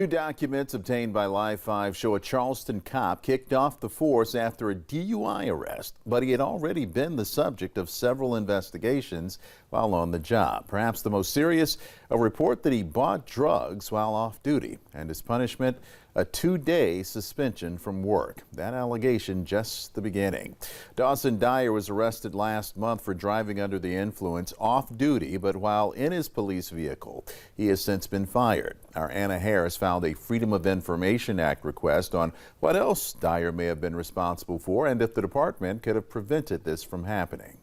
New documents obtained by Live 5 show a Charleston cop kicked off the force after a DUI arrest, but he had already been the subject of several investigations while on the job. Perhaps the most serious, a report that he bought drugs while off duty, and his punishment, a 2-day suspension from work. That allegation just the beginning. Dawson Dyer was arrested last month for driving under the influence off duty, but while in his police vehicle. He has since been fired. Our Anna Harris found a Freedom of Information Act request on what else Dyer may have been responsible for and if the department could have prevented this from happening.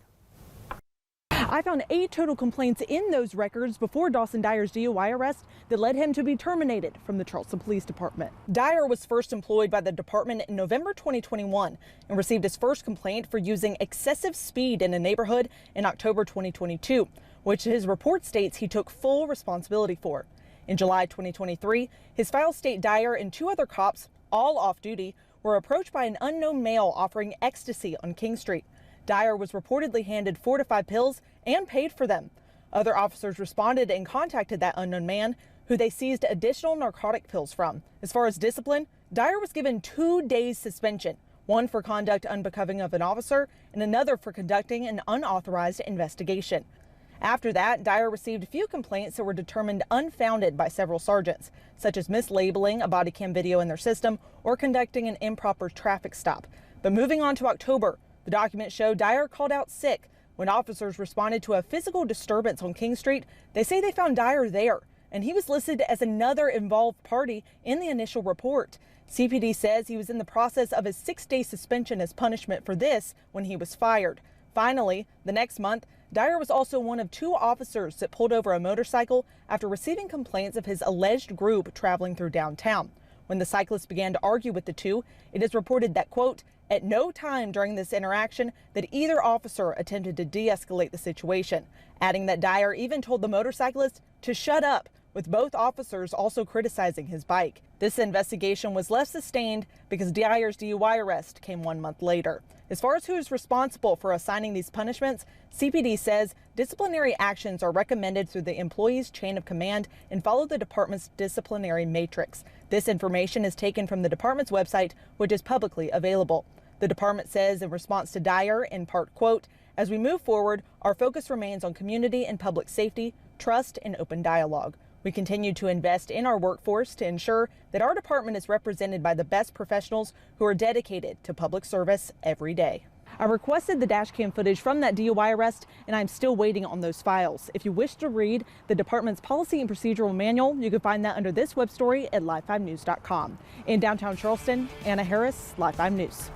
I found 8 total complaints in those records before Dawson Dyer's DUI arrest that led him to be terminated from the Charleston Police Department. Dyer was first employed by the department in November 2021 and received his first complaint for using excessive speed in a neighborhood in October 2022, which his report states he took full responsibility for. In July 2023, his files state Dyer and 2 other cops, all off duty, were approached by an unknown male offering ecstasy on King Street. Dyer was reportedly handed 4 to 5 pills and paid for them. Other officers responded and contacted that unknown man, who they seized additional narcotic pills from. As far as discipline, Dyer was given 2 days suspension, one for conduct unbecoming of an officer and another for conducting an unauthorized investigation. After that, Dyer received a few complaints that were determined unfounded by several sergeants, such as mislabeling a body cam video in their system or conducting an improper traffic stop. But moving on to October, the documents show Dyer called out sick. When officers responded to a physical disturbance on King Street, they say they found Dyer there, and he was listed as another involved party in the initial report. CPD says he was in the process of a 6-day suspension as punishment for this when he was fired. Finally, the next month, Dyer was also one of 2 officers that pulled over a motorcycle after receiving complaints of his alleged group traveling through downtown. When the cyclists began to argue with the 2, it is reported that, quote, at no time during this interaction that either officer attempted to de-escalate the situation, adding that Dyer even told the motorcyclist to shut up, with both officers also criticizing his bike. This investigation was left sustained because Dyer's DUI arrest came 1 month later. As far as who is responsible for assigning these punishments, CPD says disciplinary actions are recommended through the employee's chain of command and follow the department's disciplinary matrix. This information is taken from the department's website, which is publicly available. The department says in response to Dyer, in part, quote, as we move forward, our focus remains on community and public safety, trust, and open dialogue. We continue to invest in our workforce to ensure that our department is represented by the best professionals who are dedicated to public service every day. I requested the dash cam footage from that DUI arrest, and I'm still waiting on those files. If you wish to read the department's policy and procedural manual, you can find that under this web story at live5news.com. In downtown Charleston, Anna Harris, Live 5 News.